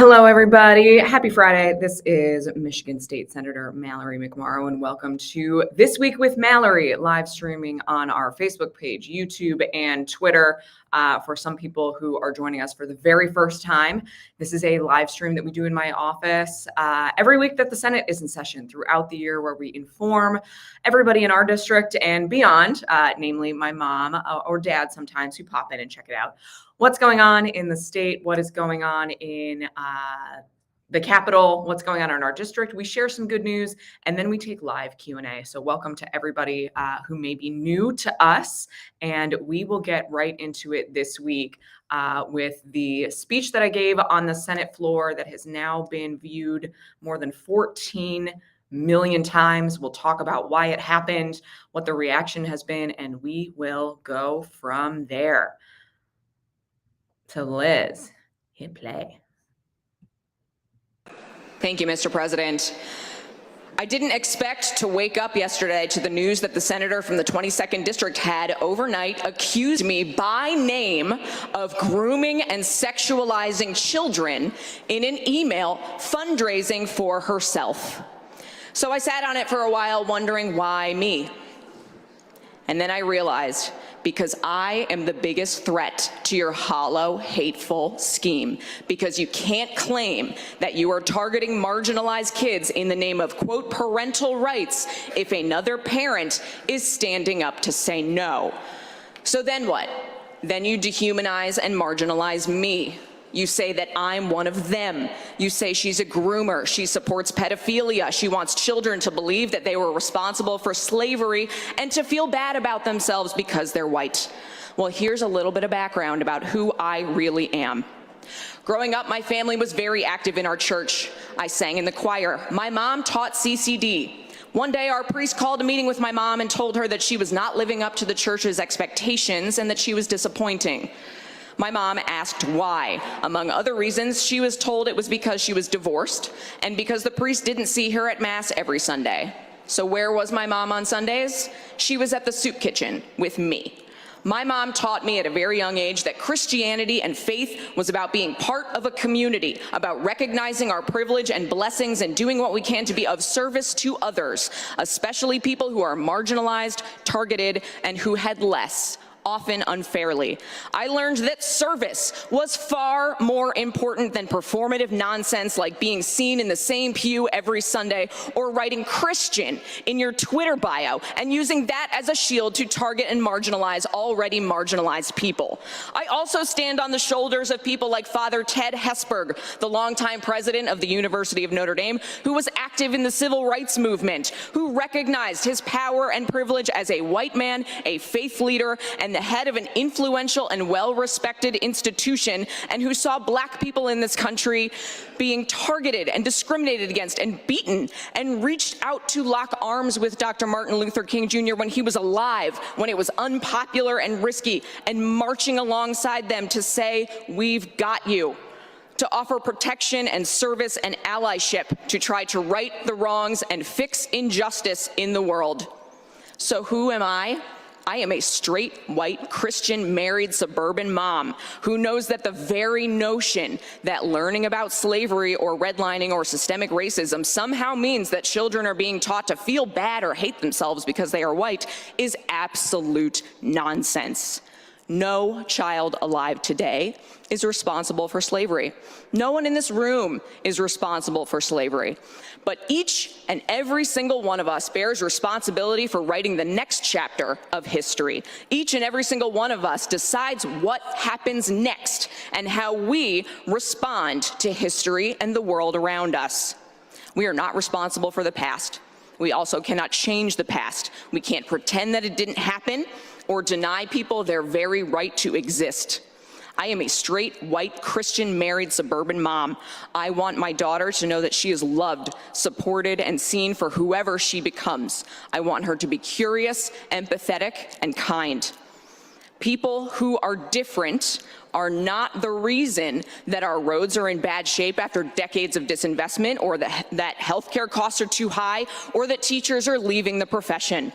Hello, everybody. Happy Friday. This is Michigan State Senator Mallory McMorrow, and welcome to This Week with Mallory, live streaming on our Facebook page, YouTube, and Twitter. For some people who are joining us for the very first time, this is a live stream that we do in my office every week that the Senate is in session throughout the year, where we inform everybody in our district and beyond, namely my mom or dad sometimes, who pop in and check it out, what's going on in the state, what is going on in the Capitol, what's going on in our district. We share some good news, and then we take live Q&A. So welcome to everybody who may be new to us, and we will get right into it this week with the speech that I gave on the Senate floor that has now been viewed more than 14 million times. We'll talk about why it happened, what the reaction has been, and we will go from there. So Liz, hit play. Thank you, Mr. President. I didn't expect to wake up yesterday to the news that the senator from the 22nd District had overnight accused me by name of grooming and sexualizing children in an email fundraising for herself. So I sat on it for a while wondering why me. And then I realized, because I am the biggest threat to your hollow, hateful scheme. Because you can't claim that you are targeting marginalized kids in the name of, quote, parental rights if another parent is standing up to say no. So then what? Then you dehumanize and marginalize me. You say that I'm one of them. You say she's a groomer. She supports pedophilia. She wants children to believe that they were responsible for slavery and to feel bad about themselves because they're white. Well, here's a little bit of background about who I really am. Growing up, my family was very active in our church. I sang in the choir. My mom taught CCD. One day, our priest called a meeting with my mom and told her that she was not living up to the church's expectations and that she was disappointing. My mom asked why. Among other reasons, she was told it was because she was divorced and because the priest didn't see her at Mass every Sunday. So where was my mom on Sundays? She was at the soup kitchen with me. My mom taught me at a very young age that Christianity and faith was about being part of a community, about recognizing our privilege and blessings and doing what we can to be of service to others, especially people who are marginalized, targeted, and who had less, often unfairly. I learned that service was far more important than performative nonsense like being seen in the same pew every Sunday or writing Christian in your Twitter bio and using that as a shield to target and marginalize already marginalized people. I also stand on the shoulders of people like Father Ted Hesburgh, the longtime president of the University of Notre Dame, who was active in the civil rights movement, who recognized his power and privilege as a white man, a faith leader, and the head of an influential and well-respected institution, and who saw Black people in this country being targeted and discriminated against and beaten, and reached out to lock arms with Dr. Martin Luther King Jr. when he was alive, when it was unpopular and risky, and marching alongside them to say, "We've got you," to offer protection and service and allyship to try to right the wrongs and fix injustice in the world. So who am I? I am a straight, white, Christian, married, suburban mom who knows that the very notion that learning about slavery or redlining or systemic racism somehow means that children are being taught to feel bad or hate themselves because they are white is absolute nonsense. No child alive today is responsible for slavery. No one in this room is responsible for slavery. But each and every single one of us bears responsibility for writing the next chapter of history. Each and every single one of us decides what happens next and how we respond to history and the world around us. We are not responsible for the past. We also cannot change the past. We can't pretend that it didn't happen or deny people their very right to exist. I am a straight, white, Christian, married, suburban mom. I want my daughter to know that she is loved, supported, and seen for whoever she becomes. I want her to be curious, empathetic, and kind. People who are different are not the reason that our roads are in bad shape after decades of disinvestment, or that healthcare costs are too high, or that teachers are leaving the profession.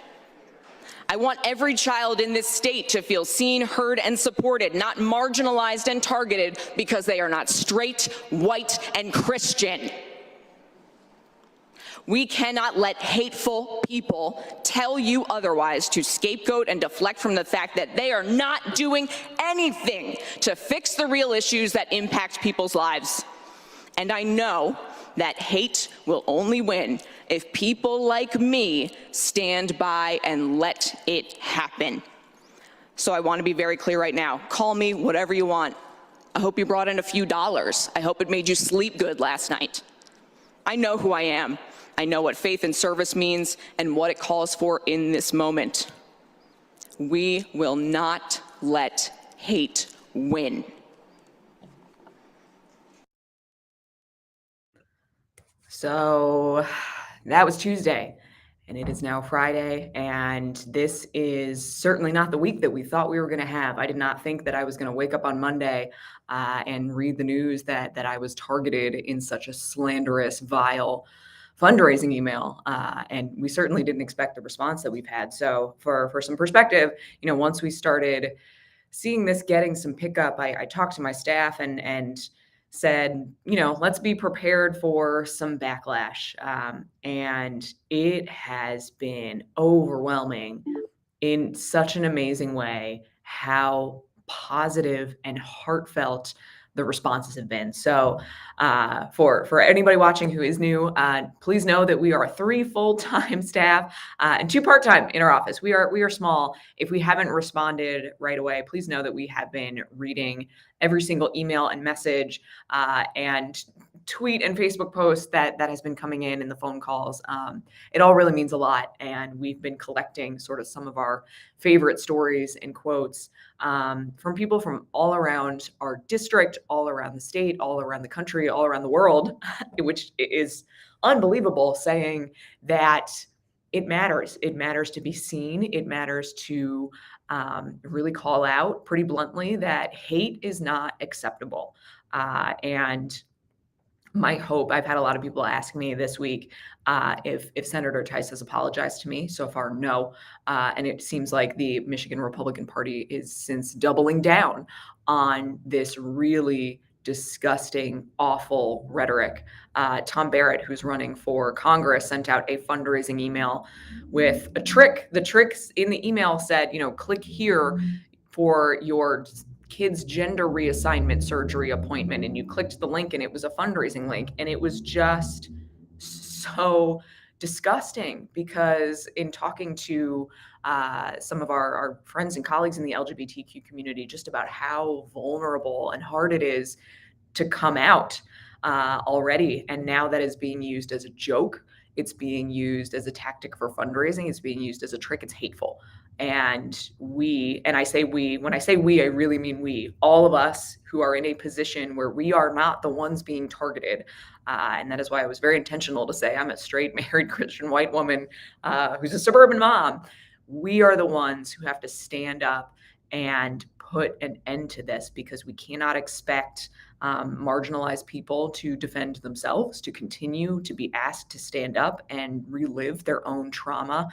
I want every child in this state to feel seen, heard, and supported, not marginalized and targeted because they are not straight, white, and Christian. We cannot let hateful people tell you otherwise, to scapegoat and deflect from the fact that they are not doing anything to fix the real issues that impact people's lives. And I know that hate will only win if people like me stand by and let it happen. So I want to be very clear right now. Call me whatever you want. I hope you brought in a few dollars. I hope it made you sleep good last night. I know who I am. I know what faith and service means and what it calls for in this moment. We will not let hate win. So that was Tuesday, and it is now Friday, and this is certainly not the week that we thought we were going to have. I did not think that I was going to wake up on Monday and read the news that I was targeted in such a slanderous, vile fundraising email, and we certainly didn't expect the response that we've had. So for some perspective, once we started seeing this getting some pickup, I talked to my staff and said, let's be prepared for some backlash. And it has been overwhelming in such an amazing way how positive and heartfelt the responses have been. So for anybody watching who is new, please know that we are 3 full-time staff and 2 part-time in our office. We are small. If we haven't responded right away, please know that we have been reading every single email and message and tweet and Facebook post that has been coming in, and the phone calls. It all really means a lot, and we've been collecting sort of some of our favorite stories and quotes from people from all around our district, all around the state, all around the country, all around the world, which is unbelievable, saying that it matters. It matters to be seen. It matters to really call out pretty bluntly that hate is not acceptable. And my hope, I've had a lot of people ask me this week if Senator Tice has apologized to me. So far, no. And it seems like the Michigan Republican Party is since doubling down on this really disgusting, awful rhetoric. Tom Barrett, who's running for Congress, sent out a fundraising email with a trick. The tricks in the email said, click here for your kid's gender reassignment surgery appointment, and you clicked the link and it was a fundraising link, and it was just so disgusting, because in talking to some of our friends and colleagues in the LGBTQ community just about how vulnerable and hard it is to come out already, and now that is being used as a joke, it's being used as a tactic for fundraising, it's being used as a trick, it's hateful. And when I say we, I really mean we, all of us who are in a position where we are not the ones being targeted. And that is why I was very intentional to say I'm a straight, married, Christian, white woman who's a suburban mom. We are the ones who have to stand up and put an end to this, because we cannot expect marginalized people to defend themselves, to continue to be asked to stand up and relive their own trauma,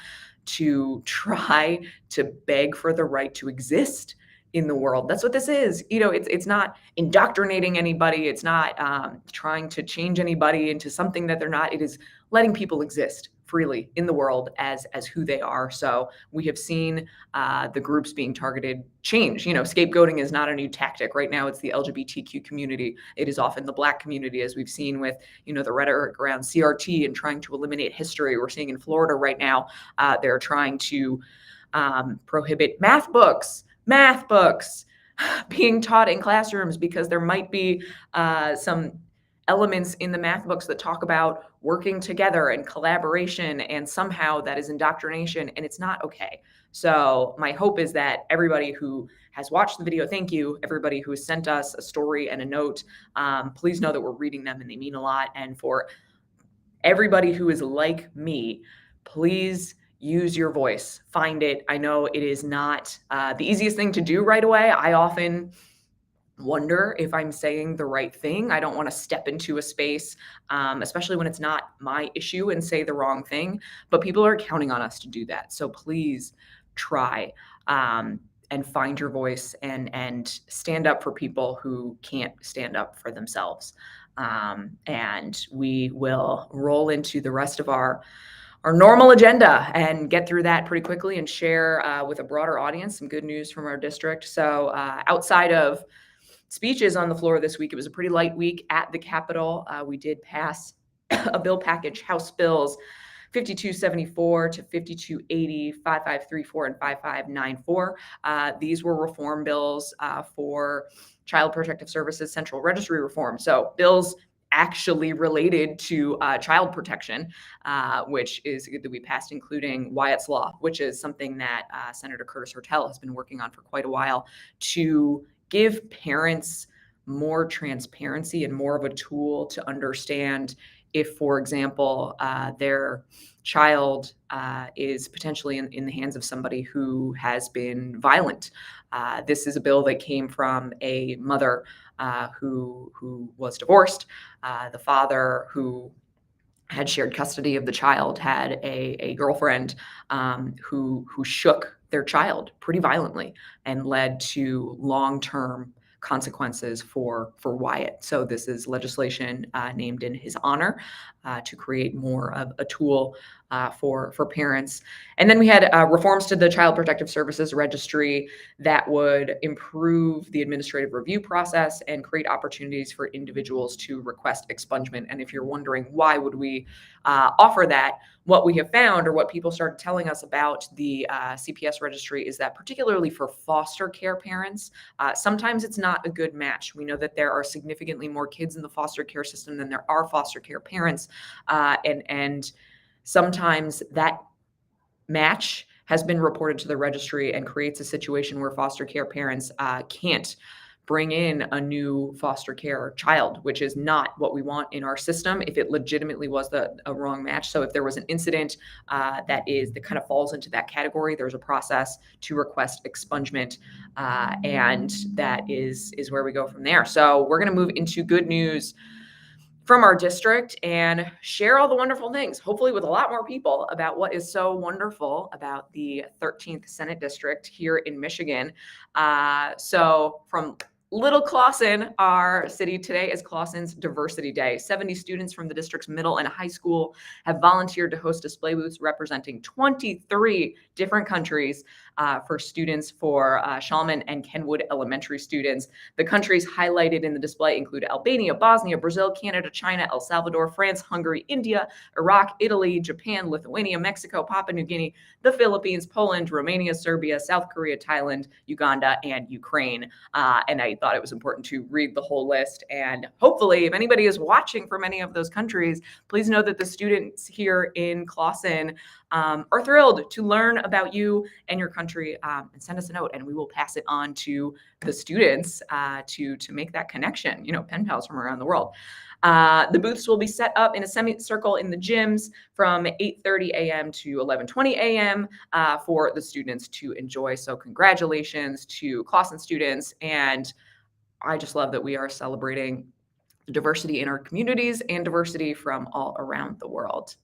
to try to beg for the right to exist in the world. That's what this is. It's not indoctrinating anybody. It's not trying to change anybody into something that they're not. It is letting people exist freely in the world as who they are. So we have seen the groups being targeted change. Scapegoating is not a new tactic. Right now, it's the LGBTQ community. It is often the Black community, as we've seen with, the rhetoric around CRT and trying to eliminate history. We're seeing in Florida right now, they're trying to prohibit math books being taught in classrooms because there might be some elements in the math books that talk about working together and collaboration, and somehow that is indoctrination, and it's not okay. So my hope is that everybody who has watched the video, thank you. Everybody who has sent us a story and a note, please know that we're reading them and they mean a lot. And for everybody who is like me, please use your voice, find it. I know it is not the easiest thing to do right away. I often wonder if I'm saying the right thing. I don't want to step into a space, especially when it's not my issue, and say the wrong thing, but people are counting on us to do that. So please try and find your voice and stand up for people who can't stand up for themselves. And we will roll into the rest of our normal agenda and get through that pretty quickly and share with a broader audience some good news from our district. So outside of speeches on the floor this week, it was a pretty light week at the Capitol. We did pass a bill package, House Bills 5274 to 5280, 5534, and 5594. These were reform bills for Child Protective Services Central Registry reform. So bills actually related to child protection, which is good that we passed, including Wyatt's Law, which is something that Senator Curtis Hertel has been working on for quite a while to give parents more transparency and more of a tool to understand if, for example, their child is potentially in the hands of somebody who has been violent. This is a bill that came from a mother who was divorced. The father, who had shared custody of the child, had a girlfriend who shook their child pretty violently and led to long-term consequences for Wyatt. So this is legislation named in his honor to create more of a tool for parents. And then we had reforms to the Child Protective Services Registry that would improve the administrative review process and create opportunities for individuals to request expungement. And if you're wondering why would we offer that, what we have found, or what people started telling us about the CPS registry, is that particularly for foster care parents, sometimes it's not a good match. We know that there are significantly more kids in the foster care system than there are foster care parents, and sometimes that match has been reported to the registry and creates a situation where foster care parents can't bring in a new foster care child, which is not what we want in our system if it legitimately was a wrong match. So if there was an incident that kind of falls into that category, there's a process to request expungement, and that is where we go from there. So we're going to move into good news from our district and share all the wonderful things, hopefully with a lot more people, about what is so wonderful about the 13th Senate District here in Michigan. So from Little Clawson, our city, today is Clawson's Diversity Day. 70 students from the district's middle and high school have volunteered to host display booths representing 23 different countries for students for Shulman and Kenwood elementary students. The countries highlighted in the display include Albania, Bosnia, Brazil, Canada, China, El Salvador, France, Hungary, India, Iraq, Italy, Japan, Lithuania, Mexico, Papua New Guinea, the Philippines, Poland, Romania, Serbia, South Korea, Thailand, Uganda, and Ukraine. And I thought it was important to read the whole list. And hopefully, if anybody is watching from any of those countries, please know that the students here in Clawson are thrilled to learn about you and your country, and send us a note, and we will pass it on to the students to make that connection. Pen pals from around the world. The booths will be set up in a semicircle in the gyms from 8:30 a.m. to 11:20 a.m. For the students to enjoy. So congratulations to Clawson students. And I just love that we are celebrating diversity in our communities and diversity from all around the world.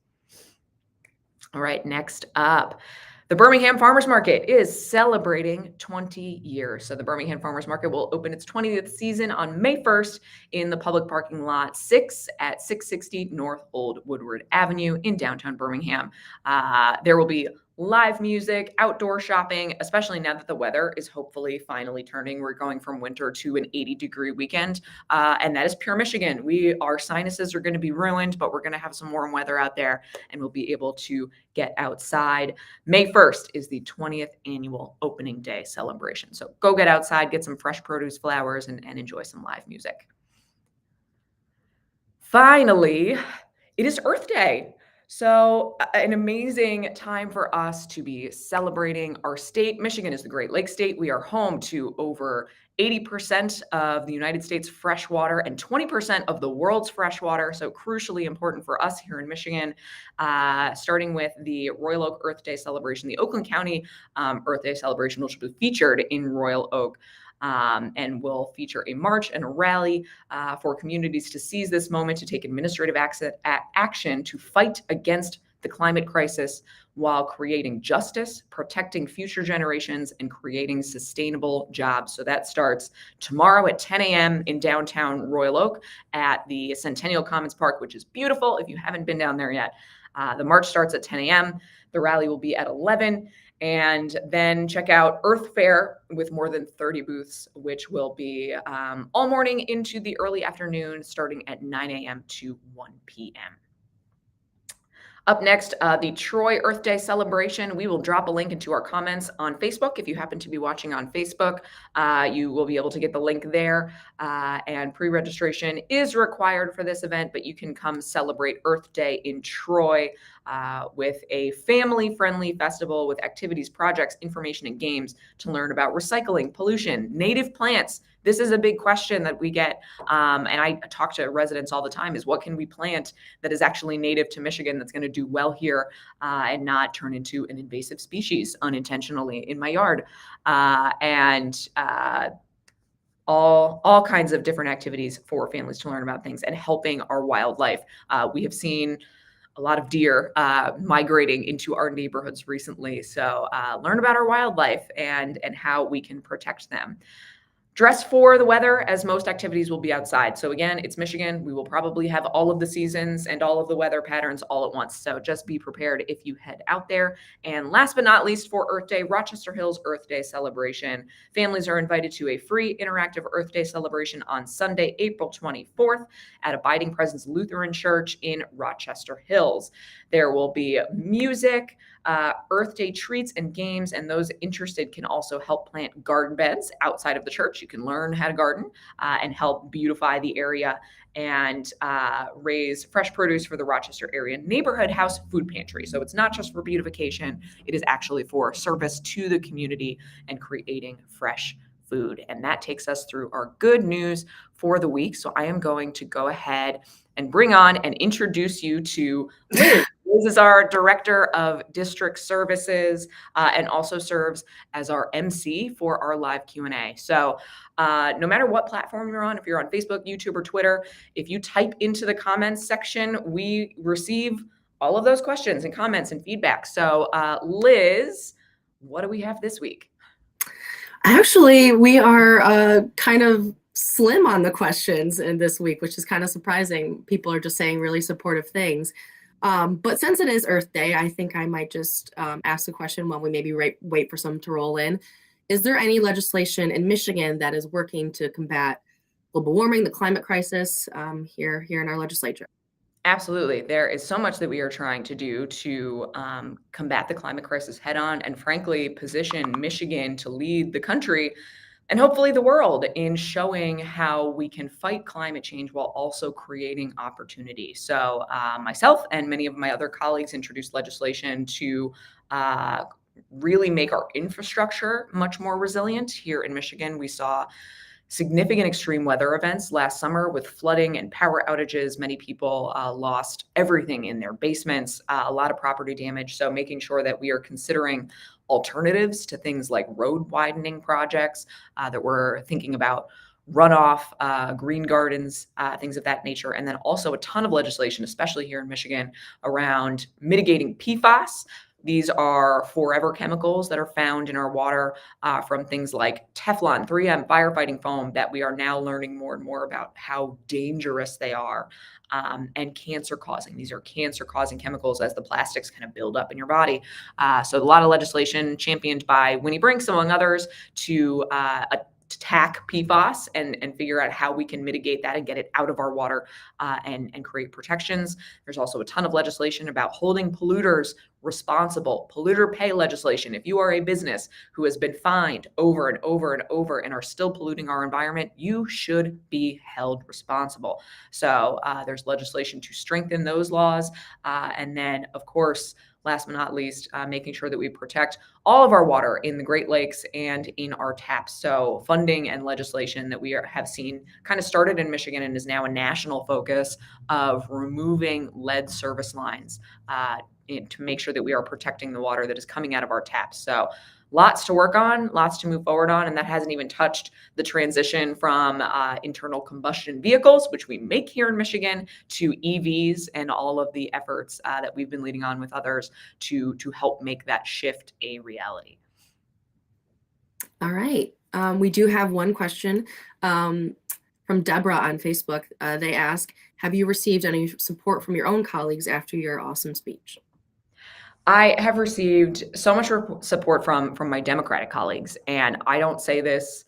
All right, next up. The Birmingham Farmers Market is celebrating 20 years. So the Birmingham Farmers Market will open its 20th season on May 1st in the public parking lot 6 at 660 North Old Woodward Avenue in downtown Birmingham. There will be live music, outdoor shopping, especially now that the weather is hopefully finally turning. We're going from winter to an 80-degree weekend, and that is pure Michigan. Our sinuses are going to be ruined, but we're going to have some warm weather out there, and we'll be able to get outside. May 1st is the 20th annual opening day celebration. So go get outside, get some fresh produce, flowers, and enjoy some live music. Finally, it is Earth Day. So an amazing time for us to be celebrating our state. Michigan is the Great Lakes state. We are home to over 80% of the United States freshwater and 20% of the world's freshwater. So crucially important for us here in Michigan, starting with the Royal Oak Earth Day celebration, the Oakland County Earth Day celebration, which will be featured in Royal Oak. And will feature a march and a rally for communities to seize this moment to take administrative action to fight against the climate crisis while creating justice, protecting future generations, and creating sustainable jobs. So that starts tomorrow at 10 a.m. in downtown Royal Oak at the Centennial Commons Park, which is beautiful if you haven't been down there yet. The march starts at 10 a.m. The rally will be at 11. And then check out Earth Fair with more than 30 booths, which will be all morning into the early afternoon, starting at 9 a.m. to 1 p.m. Up next, the Troy Earth Day celebration. We will drop a link into our comments on Facebook. If you happen to be watching on Facebook, you will be able to get the link there. And pre-registration is required for this event, but you can come celebrate Earth Day in Troy with a family-friendly festival with activities, projects, information, and games to learn about recycling, pollution, native plants. This is a big question that we get, and I talk to residents all the time, is what can we plant that is actually native to Michigan that's going to do well here and not turn into an invasive species unintentionally in my yard? And all kinds of different activities for families to learn about things and helping our wildlife. We have seen a lot of deer migrating into our neighborhoods recently. So learn about our wildlife and how we can protect them. Dress for the weather, as most activities will be outside. So again, it's Michigan. We will probably have all of the seasons and all of the weather patterns all at once. So just be prepared if you head out there. And last but not least, for Earth Day, Rochester Hills Earth Day celebration. Families are invited to a free interactive Earth Day celebration on Sunday, April 24th at Abiding Presence Lutheran Church in Rochester Hills. There will be music, Earth Day treats and games, and those interested can also help plant garden beds outside of the church. You can learn how to garden and help beautify the area and raise fresh produce for the Rochester area neighborhood house food pantry. So it's not just for beautification, it is actually for service to the community and creating fresh food. And that takes us through our good news for the week. So I am going to go ahead and bring on and introduce you to Liz. Liz is our Director of District Services and also serves as our MC for our live Q&A. So no matter what platform you're on, if you're on Facebook, YouTube, or Twitter, if you type into the comments section, we receive all of those questions and comments and feedback. So Liz, what do we have this week? Actually, we are kind of slim on the questions in this week, which is kind of surprising. People are just saying really supportive things. But since it is Earth Day, I think I might just ask the question while we maybe wait for some to roll in. Is there any legislation in Michigan that is working to combat global warming, the climate crisis here in our legislature? Absolutely. There is so much that we are trying to do to combat the climate crisis head on and frankly position Michigan to lead the country and hopefully the world in showing how we can fight climate change while also creating opportunity. So myself and many of my other colleagues introduced legislation to really make our infrastructure much more resilient. Here in Michigan, we saw significant extreme weather events last summer with flooding and power outages. Many people lost everything in their basements, a lot of property damage. So making sure that we are considering alternatives to things like road widening projects, that we're thinking about runoff, green gardens, things of that nature. And then also a ton of legislation, especially here in Michigan, around mitigating PFAS. These are forever chemicals that are found in our water from things like Teflon, 3M, firefighting foam, that we are now learning more and more about how dangerous they are and cancer-causing. These are cancer-causing chemicals as the plastics kind of build up in your body. So a lot of legislation championed by Winnie Brinks, among others, to attack PFAS and figure out how we can mitigate that and get it out of our water and create protections. There's also a ton of legislation about holding polluters responsible, polluter pay legislation. If you are a business who has been fined over and over and over and are still polluting our environment, you should be held responsible. So there's legislation to strengthen those laws. And then, of course, last but not least, making sure that we protect all of our water in the Great Lakes and in our taps. So funding and legislation that we have seen kind of started in Michigan and is now a national focus of removing lead service lines to make sure that we are protecting the water that is coming out of our taps. So lots to work on, lots to move forward on, and that hasn't even touched the transition from internal combustion vehicles, which we make here in Michigan, to EVs and all of the efforts that we've been leading on with others to help make that shift a reality. All right. We do have one question from Deborah on Facebook. They ask, have you received any support from your own colleagues after your awesome speech? I have received so much support from my Democratic colleagues, and I don't say this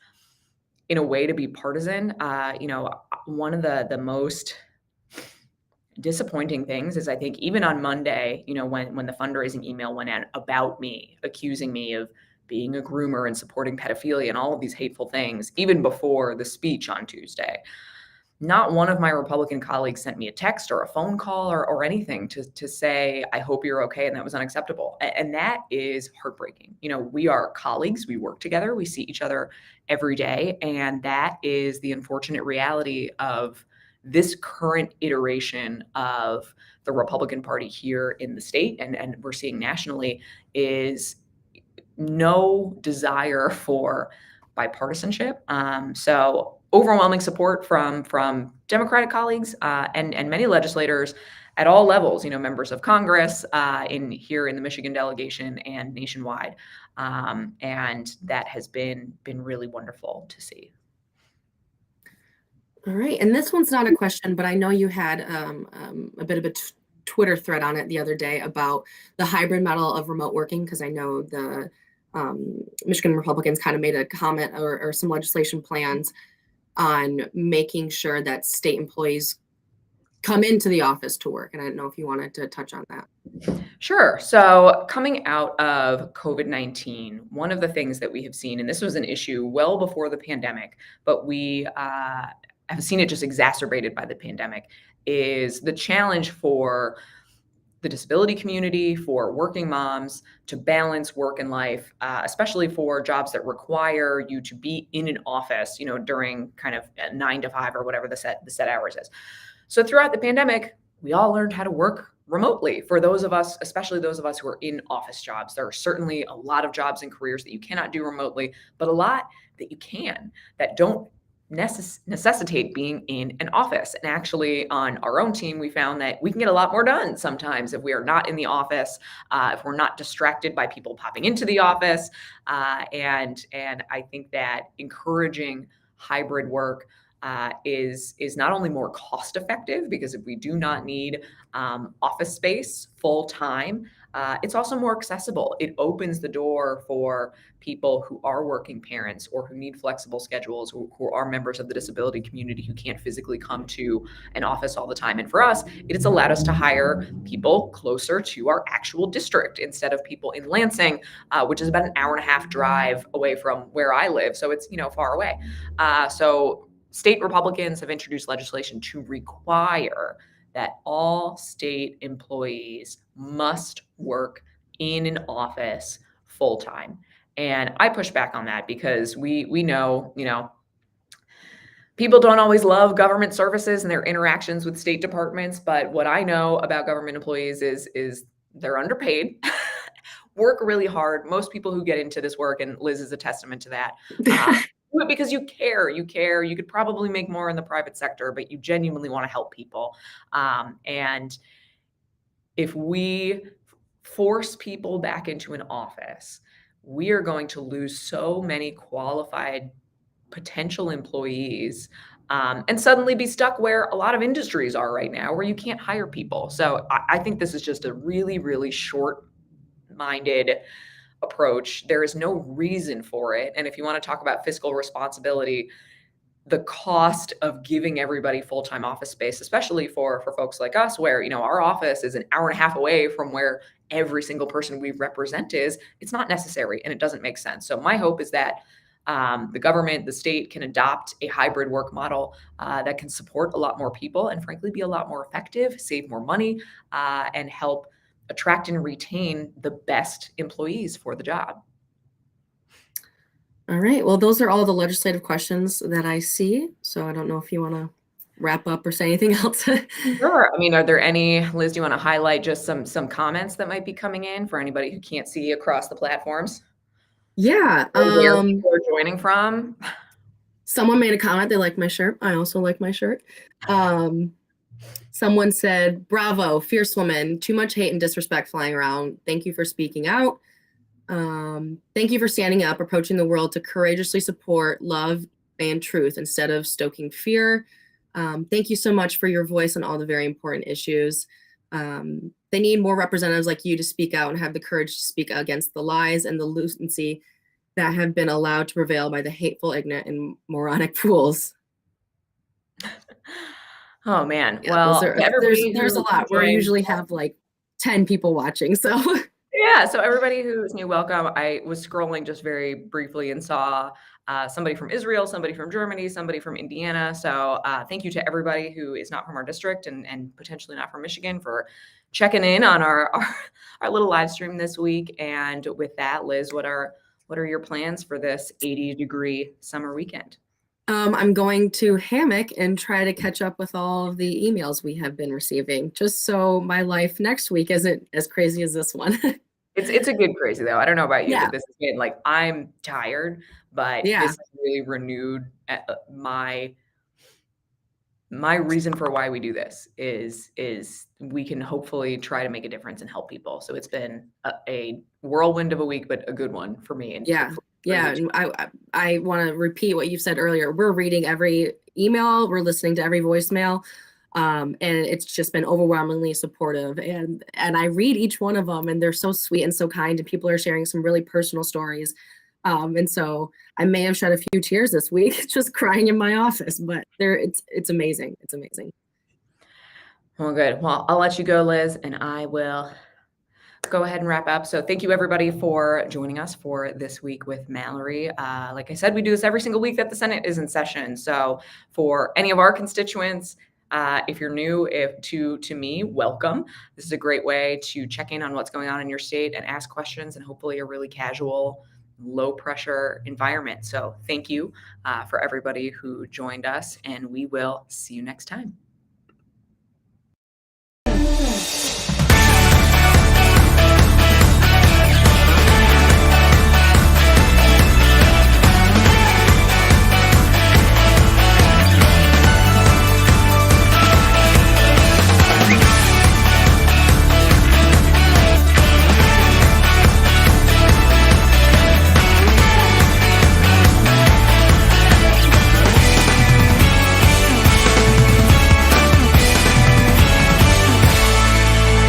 in a way to be partisan. One of the most disappointing things is I think even on Monday, when the fundraising email went out about me, accusing me of being a groomer and supporting pedophilia and all of these hateful things, even before the speech on Tuesday, not one of my Republican colleagues sent me a text or a phone call or anything to say, I hope you're okay, and that was unacceptable. And that is heartbreaking. We are colleagues, we work together, we see each other every day, and that is the unfortunate reality of this current iteration of the Republican Party here in the state, and we're seeing nationally, is no desire for bipartisanship. So overwhelming support from Democratic colleagues and many legislators at all levels, members of Congress here in the Michigan delegation and nationwide. And that has been really wonderful to see. All right. And this one's not a question, but I know you had a bit of a Twitter thread on it the other day about the hybrid model of remote working, because I know the Michigan Republicans kind of made a comment or some legislation plans on making sure that state employees come into the office to work. And I don't know if you wanted to touch on that. Sure. So coming out of COVID-19, one of the things that we have seen, and this was an issue well before the pandemic, but we have seen it just exacerbated by the pandemic, is the challenge for the disability community, for working moms to balance work and life, especially for jobs that require you to be in an office, during kind of 9 to 5 or whatever the set hours is. So throughout the pandemic, we all learned how to work remotely. For those of us, especially those of us who are in office jobs, there are certainly a lot of jobs and careers that you cannot do remotely, but a lot that you can, that don't necessitate being in an office. And actually on our own team, we found that we can get a lot more done sometimes if we are not in the office, if we're not distracted by people popping into the office. And I think that encouraging hybrid work is not only more cost effective, because if we do not need office space full time, it's also more accessible. It opens the door for people who are working parents or who need flexible schedules, who are members of the disability community who can't physically come to an office all the time. And for us, it's allowed us to hire people closer to our actual district instead of people in Lansing, which is about an hour and a half drive away from where I live. So it's, far away. So state Republicans have introduced legislation to require that all state employees must work in an office full time. And I push back on that because we know, people don't always love government services and their interactions with state departments. But what I know about government employees is they're underpaid, work really hard. Most people who get into this work, and Liz is a testament to that, do it because you care. You could probably make more in the private sector, but you genuinely want to help people. And if we force people back into an office, we are going to lose so many qualified potential employees and suddenly be stuck where a lot of industries are right now, where you can't hire people. So I think this is just a really, really short-minded approach. There is no reason for it. And if you want to talk about fiscal responsibility, the cost of giving everybody full-time office space, especially for folks like us, where, our office is an hour and a half away from where every single person we represent is, it's not necessary and it doesn't make sense. So my hope is that the government, the state can adopt a hybrid work model that can support a lot more people and frankly be a lot more effective, save more money, and help attract and retain the best employees for the job. All right. Well, those are all the legislative questions that I see. So I don't know if you want to wrap up or say anything else. Sure. I mean, are there any, Liz, do you want to highlight just some comments that might be coming in for anybody who can't see across the platforms? Yeah. Where people are joining from. Someone made a comment. They like my shirt. I also like my shirt. Someone said, "Bravo, fierce woman. Too much hate and disrespect flying around. Thank you for speaking out. Thank you for standing up, approaching the world to courageously support love and truth instead of stoking fear. Thank you so much for your voice on all the very important issues. They need more representatives like you to speak out and have the courage to speak against the lies and the lunacy that have been allowed to prevail by the hateful, ignorant, and moronic fools." Oh man. Yeah, Well, to everybody there's a who lot. We joined, usually have like 10 people watching, so yeah. So everybody who's new, welcome. I was scrolling just very briefly and saw somebody from Israel, somebody from Germany, somebody from Indiana. So thank you to everybody who is not from our district and potentially not from Michigan for checking in on our little live stream this week. And with that, Liz, what are your plans for this 80-degree summer weekend? I'm going to hammock and try to catch up with all of the emails we have been receiving, just so my life next week isn't as crazy as this one. It's a good crazy though. I don't know about you, Yeah, but this has been like I'm tired, but yeah, this has really renewed my reason for why we do this is we can hopefully try to make a difference and help people. So it's been a whirlwind of a week, but a good one for me. And yeah, hopefully for yeah. you too. And I want to repeat what you said earlier. We're reading every email, we're listening to every voicemail. And it's just been overwhelmingly supportive. And I read each one of them, and they're so sweet and so kind. And people are sharing some really personal stories. And so I may have shed a few tears this week just crying in my office, but it's amazing. It's amazing. Well, good. Well, I'll let you go, Liz, and I will go ahead and wrap up. So thank you everybody for joining us for this week with Mallory. Like I said, we do this every single week that the Senate is in session. So for any of our constituents, if you're new to me, welcome. This is a great way to check in on what's going on in your state and ask questions and hopefully a really casual, low pressure environment. So thank you for everybody who joined us, and we will see you next time.